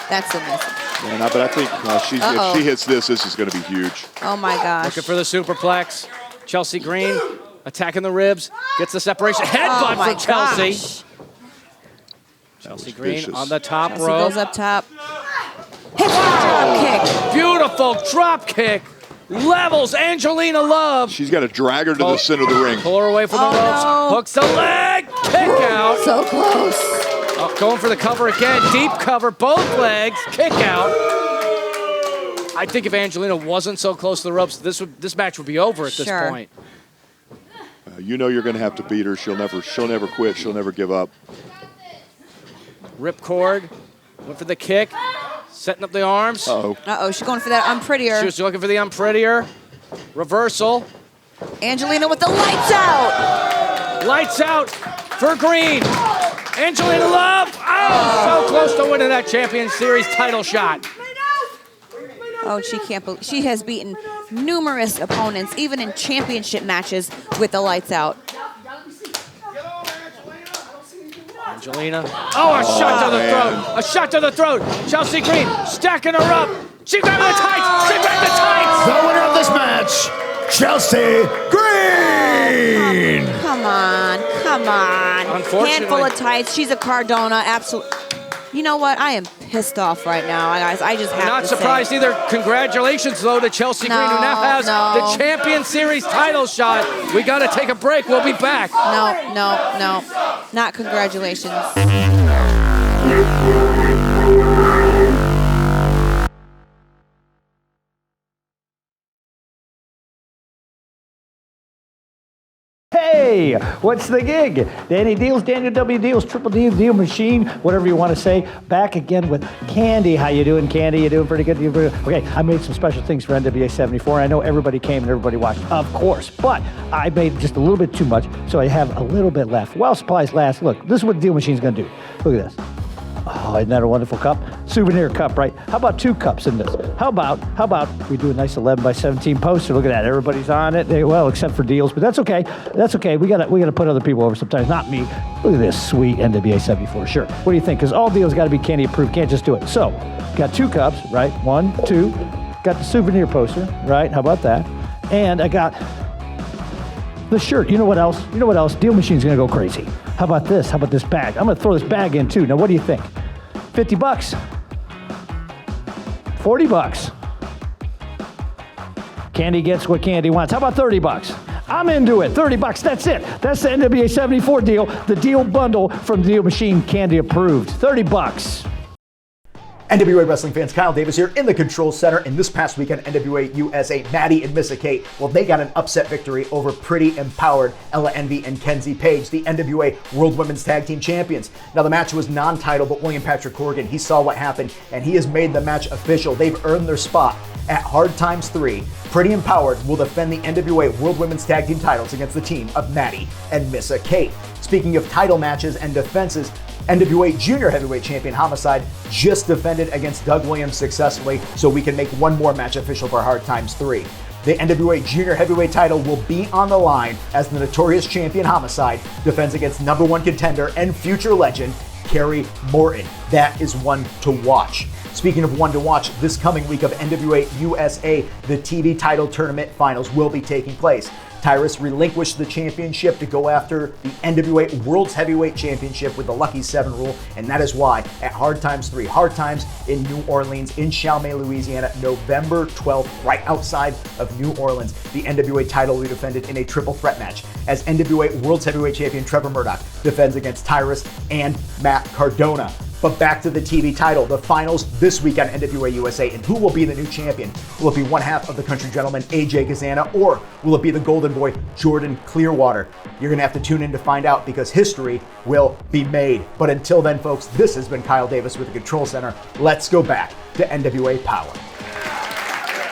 That's the message. Yeah, but I think if she hits this is going to be huge. Oh my gosh. Looking for the superplex. Chelsea Green attacking the ribs. Gets the separation. Oh Headbutt my for Chelsea. gosh. Chelsea Green vicious. on the top Chelsea rope. goes up top. Hits the drop kick. Beautiful drop kick. Levels Angelina Love. She's got to drag her to the center of the ring. Pull her away from the ropes. no. Hooks the leg. Kick out. So close. Oh, going for the cover again. Deep cover. Both legs. Kick out. I think if Angelina wasn't so close to the ropes, this match would be over at this Sure. point. You know you're going to have to beat her. She'll never quit. She'll never give up. Ripcord. Went for the kick. Setting up the arms. Uh-oh. Uh-oh, she's going for that unprettier. She was looking for the unprettier. Reversal. Angelina with the lights out. Lights out for Green. Angelina Love. Oh, so close to winning that Champion Series title shot. Oh, she can't believe she has beaten numerous opponents, even in championship matches with the lights out. Angelina. Oh, a shot to the throat. A shot to the throat. Chelsea Green stacking her up. She grabbed the tights. She grabbed the tights. The winner of this match, Chelsea Green. Come on, come on. Unfortunately. Handful of tights. She's a Cardona. Absolutely. You know what? I am pissed off right now, guys. I just have Not to surprised say. either. Congratulations, though, to Chelsea Green, who now has the Champion Series title shot. We got to take a break. We'll be back. No. Not congratulations. Hey, what's the gig? Danny Deals, Daniel W. Deals, Triple D Deal Machine, whatever you want to say. Back again with Candy. How you doing, Candy? You doing pretty good? Okay, I made some special things for NWA 74. I know everybody came and everybody watched, of course, but I made just a little bit too much, so I have a little bit left. While supplies last, look, this is what the Deal Machine's going to do. Look at this. Oh, isn't that a wonderful cup? Souvenir cup, right? How about 2 cups in this? How about we do a nice 11 by 17 poster? Look at that. Everybody's on it. Well, except for Deals, but that's okay. That's okay. We gotta put other people over sometimes, not me. Look at this sweet NWA 74 shirt. What do you think? Because all deals got to be Candy approved. Can't just do it. So, got 2 cups, right? 1, 2. Got the souvenir poster, right? How about that? And I got the shirt. You know what else? Deal Machine's gonna go crazy. How about this? How about this bag? I'm gonna throw this bag in too. Now, what do you think? $50? $40? Candy gets what Candy wants. How about $30? I'm into it. $30. That's it. That's the NWA 74 deal. The deal bundle from the Deal Machine, Candy approved. $30. NWA wrestling fans, Kyle Davis here in the Control Center. And this past weekend, NWA USA, Maddie and Missa Kate, well, they got an upset victory over Pretty Empowered, Ella Envy and Kenzie Page, the NWA World Women's Tag Team Champions. Now, the match was non-title, but William Patrick Corrigan, he saw what happened, and he has made the match official. They've earned their spot at Hard Times 3. Pretty Empowered will defend the NWA World Women's Tag Team titles against the team of Maddie and Missa Kate. Speaking of title matches and defenses, NWA Junior Heavyweight Champion Homicide just defended against Doug Williams successfully, so we can make one more match official for Hard Times 3. The NWA Junior Heavyweight title will be on the line as the notorious champion Homicide defends against #1 contender and future legend Kerry Morton. That is one to watch. Speaking of one to watch, this coming week of NWA USA, the TV title tournament finals will be taking place. Tyrus relinquished the championship to go after the NWA Worlds Heavyweight Championship with the Lucky 7 rule, and that is why at Hard Times 3, Hard Times in New Orleans, in Chalmette, Louisiana, November 12th, right outside of New Orleans, the NWA title will be defended in a triple threat match as NWA Worlds Heavyweight Champion Trevor Murdoch defends against Tyrus and Matt Cardona. But back to the TV title, the finals this week on NWA USA, and who will be the new champion? Will it be one half of the country gentleman, AJ Cazana, or will it be the golden boy, Jordan Clearwater? You're gonna have to tune in to find out because history will be made. But until then, folks, this has been Kyle Davis with the Control Center. Let's go back to NWA Powerrr.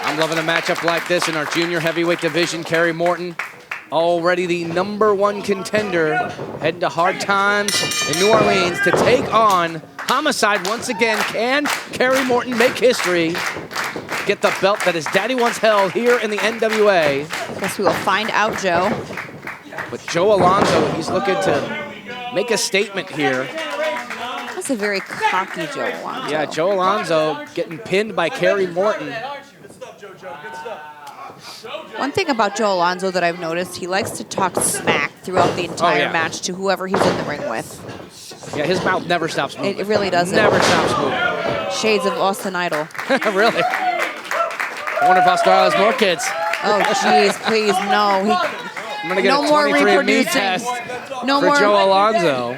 I'm loving a matchup like this in our junior heavyweight division. Kerry Morton, already the #1 contender, heading to Hard Times in New Orleans to take on Homicide once again. Can Kerry Morton make history, get the belt that his daddy once held here in the NWA? Guess we will find out, Joe. But Joe Alonzo, he's looking to make a statement here. That's a very cocky Joe Alonzo. Yeah, Joe Alonzo getting pinned by Kerry Morton. One thing about Joe Alonzo that I've noticed, he likes to talk smack throughout the entire match to whoever he's in the ring with. Yeah, his mouth never stops moving. It really doesn't. Never stops moving. Shades of Austin Idol. Really? I wonder if Australia has more kids. Oh, jeez, please, no. I'm going to get no a more 23andMe test no for more. Joe Alonzo.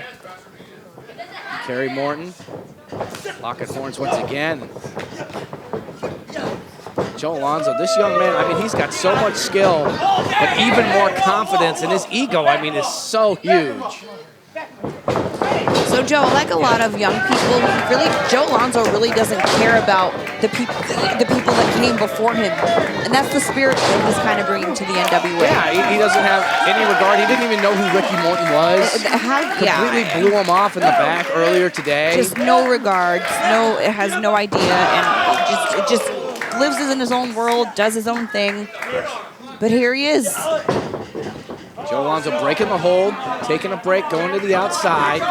Kerry Morton. Locking horns once again. Joe Alonzo, this young man, I mean, he's got so much skill, but even more confidence, and his ego, I mean, is so huge. So Joe, like a lot of young people, really, Joe Alonzo really doesn't care about the people that came before him, and that's the spirit that he's kind of bringing to the NWA. Yeah, he doesn't have any regard. He didn't even know who Ricky Morton was. Completely blew him off in the back earlier today. Just no regards. No, it has no idea, and it just lives in his own world, does his own thing. But here he is. Joe Alonzo breaking the hold, taking a break, going to the outside.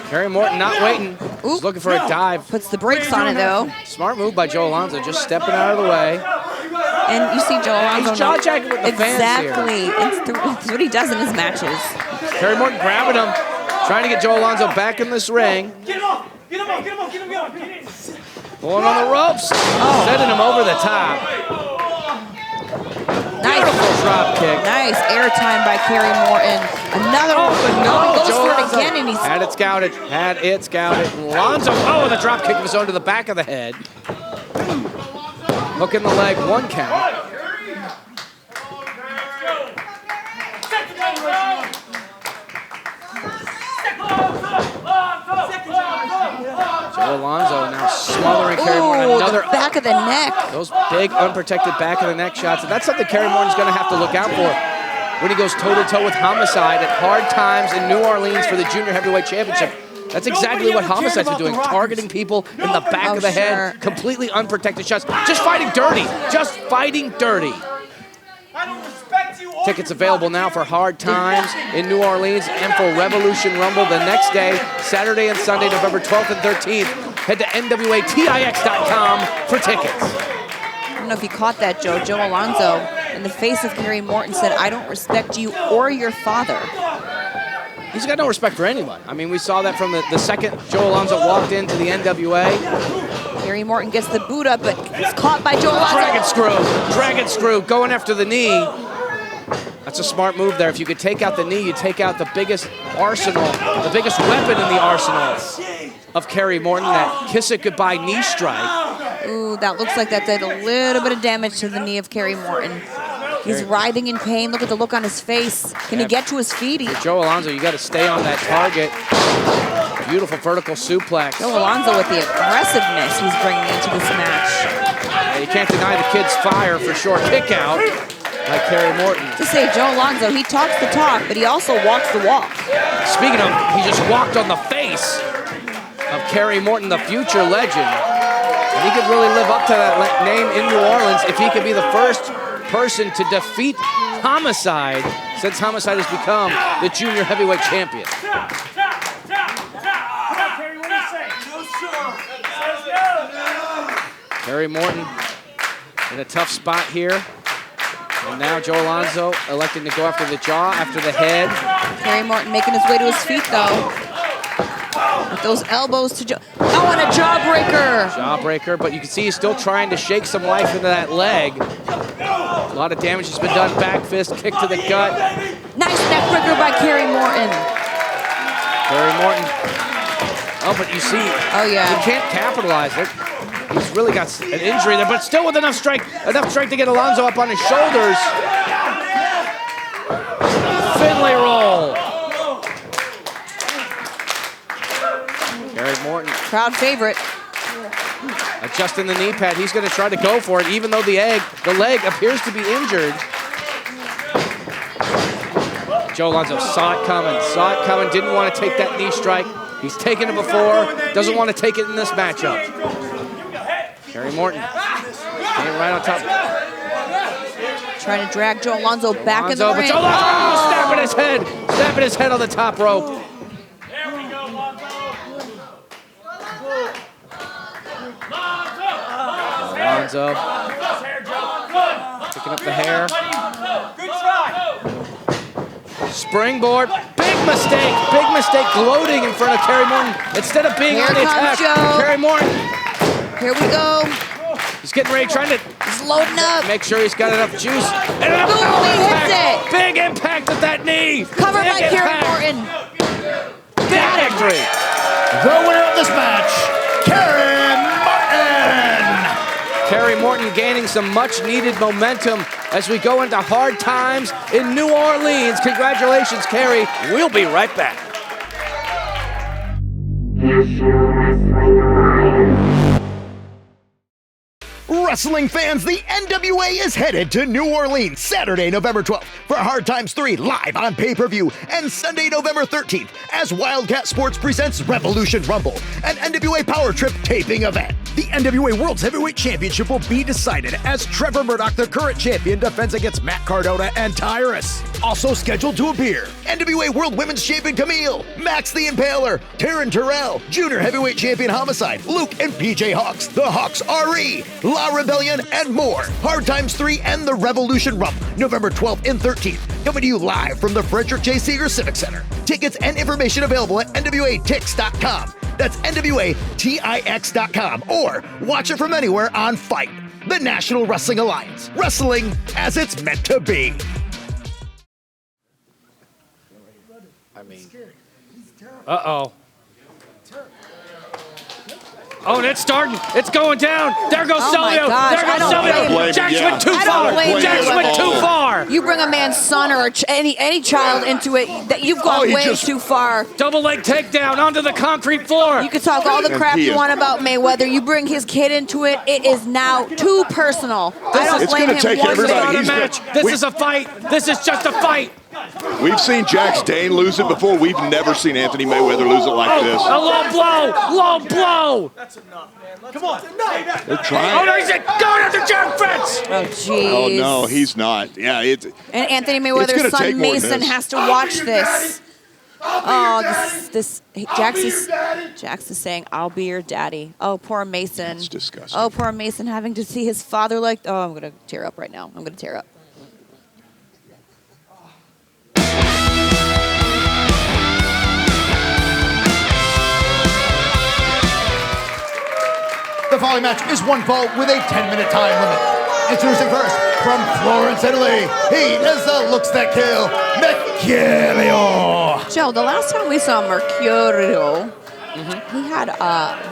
Kerry Morton not waiting. He's looking for a dive. Puts the brakes on it, though. Smart move by Joe Alonzo, just stepping out of the way. And you see Joe Alonzo. He's jaw-jacking with the fans here. Exactly. It's what he does in his matches. Kerry Morton grabbing him, trying to get Joe Alonzo back in this ring. Get him off! Get him off! Get him off! Get him off! Pulling on the ropes, sending him over the top. Nice. Beautiful drop kick. Nice airtime by Kerry Morton. Another one. No, He goes Joe for it Alonzo again, and he's had it scouted. Alonzo, the drop kick was onto the back of the head. Hook in the leg, 1 count. Joe Alonzo now smothering Kerry Morton. Another the back of the neck. Those big unprotected back of the neck shots. And that's something Kerry Morton's going to have to look out for when he goes toe-to-toe with Homicide at Hard Times in New Orleans for the Junior Heavyweight Championship. That's exactly what Homicide's been doing, targeting people in the back of the head, completely unprotected shots. Just fighting dirty. Just fighting dirty. Tickets available now for Hard Times in New Orleans and for Revolution Rumble the next day, Saturday and Sunday, November 12th and 13th. Head to NWATIX.com for tickets. I don't know if you caught that, Joe. Joe Alonzo, in the face of Kerry Morton, said, "I don't respect you or your father." He's got no respect for anyone. I mean, we saw that from the second Joe Alonzo walked into the NWA. Kerry Morton gets the boot up, but he's caught by Joe Alonzo. Dragon screw, going after the knee. That's a smart move there. If you could take out the knee, you take out the biggest arsenal, the biggest weapon in the arsenal of Kerry Morton, that kiss it goodbye knee strike. Ooh, that looks like that did a little bit of damage to the knee of Kerry Morton. He's writhing in pain. Look at the look on his face. Can he get to his feet? Joe Alonzo, you got to stay on that target. Beautiful vertical suplex. Joe Alonzo with the aggressiveness he's bringing into this match. Yeah, you can't deny the kid's fire for sure. Kick out by Kerry Morton. To say Joe Alonzo, he talks the talk, but he also walks the walk. Speaking of, he just walked on the face of Kerry Morton, the future legend. And he could really live up to that name in New Orleans if he could be the first person to defeat Homicide since Homicide has become the Junior Heavyweight Champion. Kerry Morton in a tough spot here. And now Joe Alonzo electing to go after the jaw, after the head. Kerry Morton making his way to his feet, though. With those elbows to Joe. Oh, and a jawbreaker. Jawbreaker, but you can see he's still trying to shake some life into that leg. A lot of damage has been done. Back fist, kick to the gut. Nice neck breaker by Kerry Morton. Kerry Morton. Oh, but you see, he can't capitalize it. He's really got an injury there, but still with enough strength to get Alonzo up on his shoulders. Finlay roll. Kerry Morton. Crowd favorite. Adjusting the knee pad. He's going to try to go for it, even though the leg appears to be injured. Joe Alonzo saw it coming, didn't want to take that knee strike. He's taken it before, doesn't want to take it in this matchup. Kerry Morton, right on top. Trying to drag Joe Alonzo back in the ring. Snapping his head on the top rope. Alonzo picking up the hair. Springboard, big mistake, gloating in front of Kerry Morton. Instead of being on the attack, Kerry Morton. Here we go. He's getting ready, He's loading up. Make sure he's got enough juice. And boom, he hits it. Big impact with that knee. Covered by Kerry Morton. Big victory. The winner of this match, Kerry Morton. Kerry Morton gaining some much-needed momentum as we go into Hard Times in New Orleans. Congratulations, Kerry. We'll be right back. Wrestling fans, the NWA is headed to New Orleans Saturday, November 12th for Hard Times 3 live on pay-per-view, and Sunday, November 13th as Wildcat Sports presents Revolution Rumble, an NWA Powerrr Trip taping event. The NWA Worlds Heavyweight Championship will be decided as Trevor Murdoch, the current champion, defends against Matt Cardona and Tyrus. Also scheduled to appear, NWA World Women's Champion Camille, Max the Impaler, Taryn Terrell, Junior Heavyweight Champion Homicide, Luke and PJ Hawks, the Hawks RE, La Rebellion, and more. Hard Times 3 and the Revolution Rumble, November 12th and 13th, coming to you live from the Frederick J. Seeger Civic Center. Tickets and information available at NWATix.com. That's NWATix.com, or watch it from anywhere on FITE, the National Wrestling Alliance. Wrestling as it's meant to be. Uh-oh. Oh, and it's starting. It's going down. There goes Silvio. There goes Silvio. Jax went too far. Jax went too far. You bring a man's son or any child into it, that you've gone way too far. Double leg takedown onto the concrete floor. You can talk all the crap you want about Mayweather. You bring his kid into it, it is now too personal. I don't blame him one bit. This is not a match. This is a fight. This is just a fight. We've seen Jax Dane lose it before. We've never seen Anthony Mayweather lose it like this. A low blow. Low blow. That's enough, man. Come on. They're trying. Oh, no, he's going after Jack Fritz. Oh, jeez. Oh, no, he's not. Yeah, and Anthony Mayweather's son Mason has to watch this. Oh, Jax is saying, "I'll be your daddy." Oh, poor Mason. That's disgusting. Oh, poor Mason having to see his father like. Oh, I'm gonna tear up right now. I'm gonna tear up. The following match is one fall with a 10-minute time limit. Introducing first, from Florence, Italy, he is the looks that kill, Mercurio. Joe, the last time we saw Mercurio, he had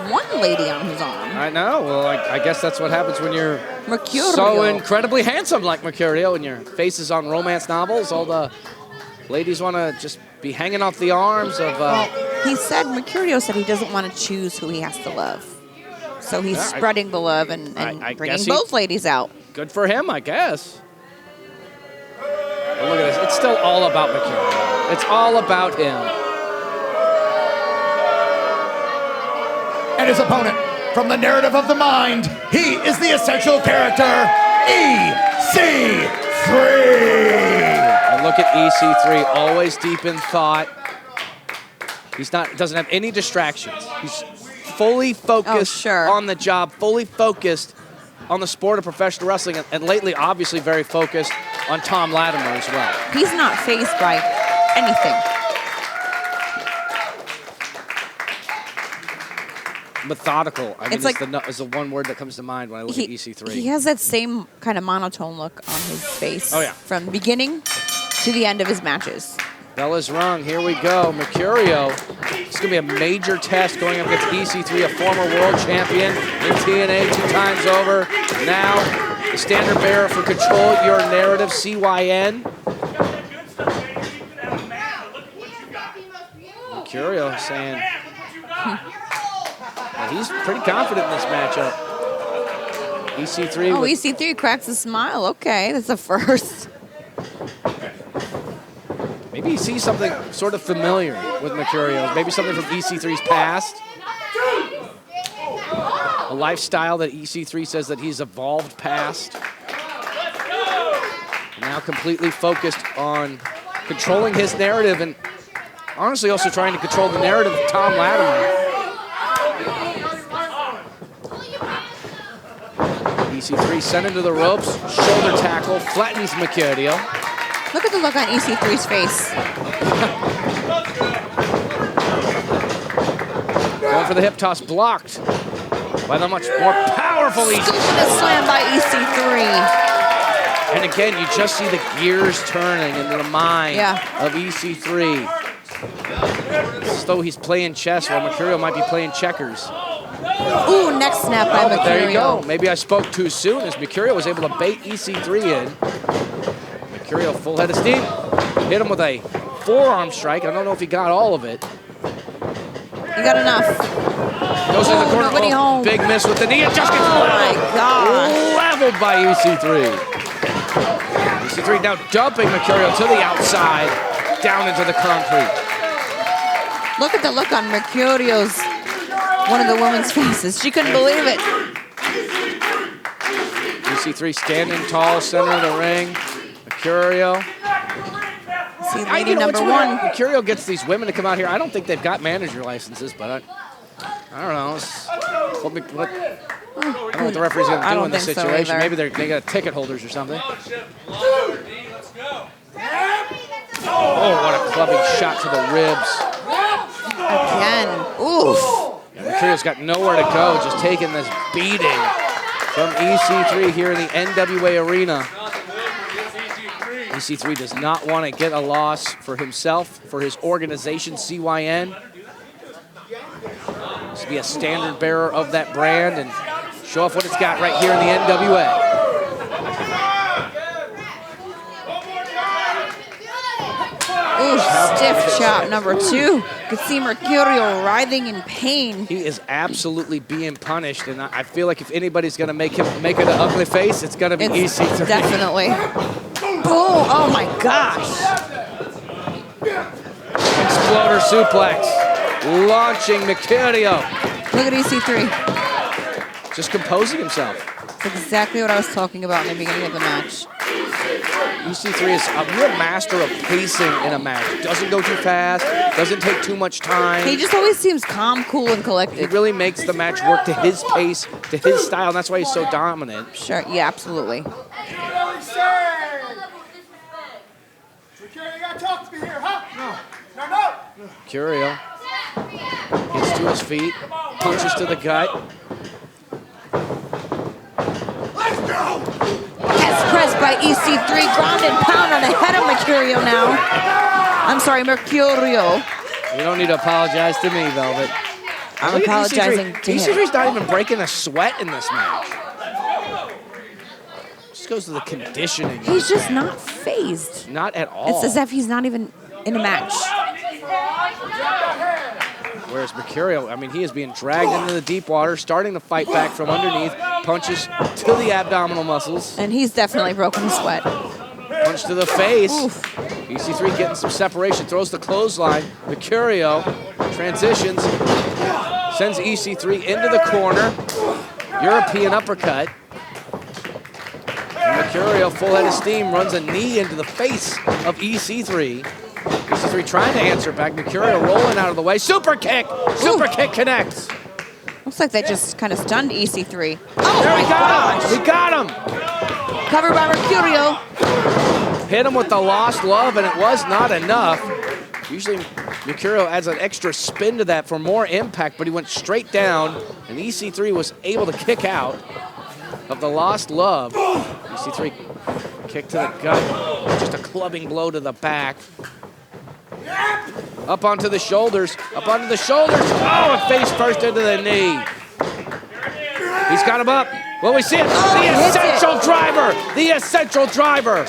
one lady on his arm. I know. Well, I guess that's what happens when you're Mercurio. so incredibly handsome like Mercurio and your face is on romance novels. All the ladies want to just be hanging off the arms of... Mercurio said he doesn't want to choose who he has to love. So he's spreading the love and bringing both ladies out. Good for him, I guess. But look at this. It's still all about Mercurio. It's all about him. And his opponent, from the narrative of the mind, he is the essential character, EC3. And look at EC3, always deep in thought. Doesn't have any distractions. He's fully focused on the job, fully focused on the sport of professional wrestling, and lately, obviously, very focused on Tom Latimer as well. He's not fazed by anything. Methodical. I mean, it's the one word that comes to mind when I look at EC3. He has that same kind of monotone look on his face. Oh, yeah. From beginning to the end of his matches. Bell is rung. Here we go. Mercurio. It's going to be a major test going up against EC3, a former world champion in TNA 2 times over. Now, the standard bearer for Control Your Narrative, CYN. Mercurio saying that he's pretty confident in this matchup. EC3. Oh, EC3 cracks a smile. Okay, that's a first. Maybe he sees something sort of familiar with Mercurio. Maybe something from EC3's past. A lifestyle that EC3 says that he's evolved past. Now completely focused on controlling his narrative and honestly also trying to control the narrative of Tom Latimer. EC3 sent into the ropes, shoulder tackle, flattens Mercurio. Look at the look on EC3's face. Going for the hip toss, blocked by the much more powerful EC3. Slam by EC3. And again, you just see the gears turning in the mind of EC3. As though he's playing chess while Mercurio might be playing checkers. Ooh, neck snap by Mercurio. There you go. Maybe I spoke too soon as Mercurio was able to bait EC3 in. Mercurio full head of steam. Hit him with a forearm strike. I don't know if he got all of it. You got enough. Goes in the corner. Nobody home. Big miss with the knee. It just gets my God. leveled by EC3. EC3 now dumping Mercurio to the outside, down into the concrete. Look at the look on Mercurio's, one of the women's faces. She couldn't believe it. EC3 standing tall, center of the ring. Mercurio. See, lady number one. Mercurio gets these women to come out here. I don't think they've got manager licenses, but I don't know. I don't know what the referee's going to do in this situation. So maybe they got ticket holders or something. Oh, what a clubbing shot to the ribs. Again. Oof. Yeah, Mercurio's got nowhere to go, just taking this beating from EC3 here in the NWA arena. EC3 does not want to get a loss for himself, for his organization, CYN. To be a standard bearer of that brand and show off what it's got right here in the NWA. Ooh, stiff chop number 2. Could see Mercurio writhing in pain. He is absolutely being punished, and I feel like if anybody's going to make him make it an ugly face, it's going to be EC3. Definitely. Boom! Oh my gosh! Exploder suplex, launching Mercurio. Look at EC3. Just composing himself. That's exactly what I was talking about in the beginning of the match. EC3 is a real master of pacing in a match. Doesn't go too fast, doesn't take too much time. He just always seems calm, cool, and collected. He really makes the match work to his pace, to his style, and that's why he's so dominant. Sure, yeah, absolutely. You gotta talk to me here, huh? No. Mercurio gets to his feet, punches to the gut. Let's go! Gets pressed by EC3, ground and pound on the head of Mercurio now. I'm sorry, Mercurio. You don't need to apologize to me, Velvet. I'm Look at apologizing to him. EC3's not even breaking a sweat in this match. Just goes to the conditioning. He's just not phased. Not at all. It's as if he's not even in a match. Whereas Mercurio, I mean, he is being dragged into the deep water, starting to fight back from underneath, punches to the abdominal muscles. And he's definitely broken a sweat. Punch to the face. Oof. EC3 getting some separation, throws the clothesline. Mercurio transitions, sends EC3 into the corner. European uppercut. And Mercurio, full head of steam, runs a knee into the face of EC3. EC3 trying to answer back. Mercurio rolling out of the way. Super kick! Super kick connects. Looks like that just kind of stunned EC3. Oh There my we got gosh! him! We got him! Covered by Mercurio. Hit him with the lost love, and it was not enough. Usually Mercurio adds an extra spin to that for more impact, but he went straight down, and EC3 was able to kick out of the lost love. EC3 kick to the gut, just a clubbing blow to the back. Up onto the shoulders, up onto the shoulders. Oh, and face first into the knee. He's got him up. Well, we see it. The essential driver. The essential driver.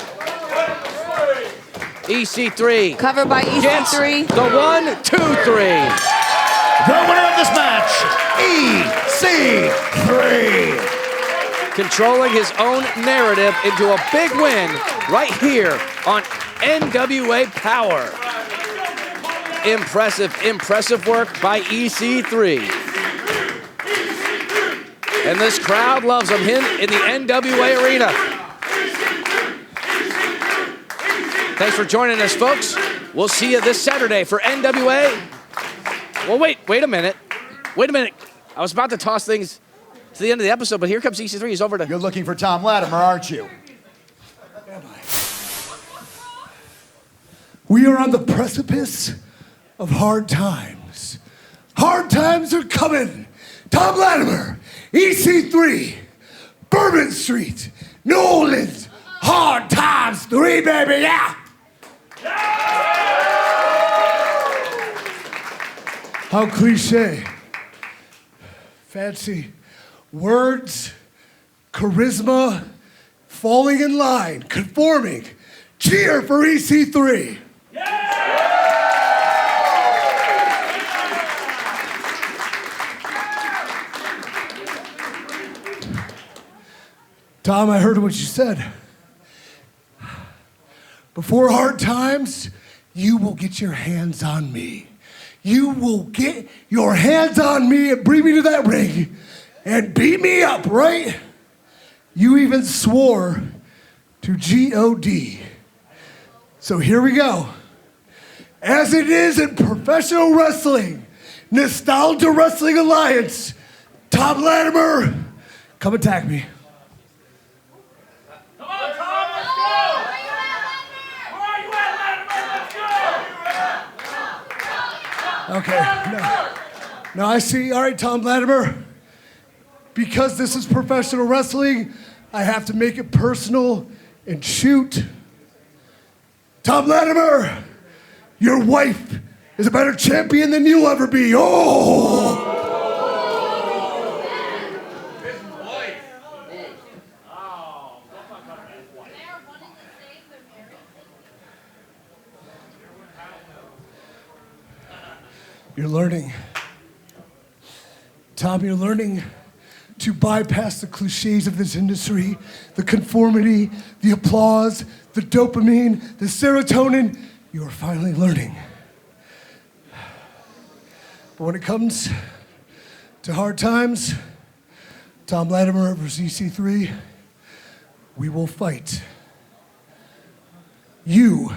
EC3. Covered by EC3. Gets the 1, 2, 3. The winner of this match, EC3. Controlling his own narrative into a big win right here on NWA Powerrr. Impressive work by EC3. And this crowd loves him in the NWA arena. Thanks for joining us, folks. We'll see you this Saturday for NWA. Well, wait a minute. I was about to toss things to the end of the episode, but here comes EC3. He's over to... You're looking for Tom Latimer, aren't you? We are on the precipice of hard times. Hard times are coming. Tom Latimer, EC3, Bourbon Street, New Orleans, hard times 3, baby, yeah! How cliche. Fancy words, charisma, falling in line, conforming. Cheer for EC3. Tom, I heard what you said. Before hard times, you will get your hands on me. You will get your hands on me and bring me to that ring and beat me up, right? You even swore to G-O-D. So here we go. As it is in professional wrestling, Nostalgia Wrestling Alliance, Tom Latimer, come attack me. Come on, Tom, let's go! Where are you at, Latimer? Let's go! Okay, no, I see. All right, Tom Latimer. Because this is professional wrestling, I have to make it personal and shoot. Tom Latimer, your wife is a better champion than you'll ever be. Oh! You're learning. Tom, you're learning to bypass the cliches of this industry, the conformity, the applause, the dopamine, the serotonin. You are finally learning. But when it comes to hard times, Tom Latimer versus EC3, we will fight. You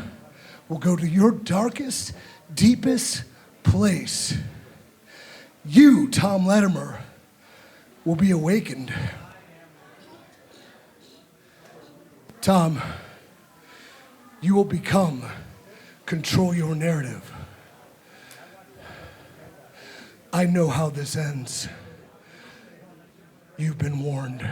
will go to your darkest, deepest place. You, Tom Latimer, will be awakened. Tom, you will control your narrative. I know how this ends. You've been warned.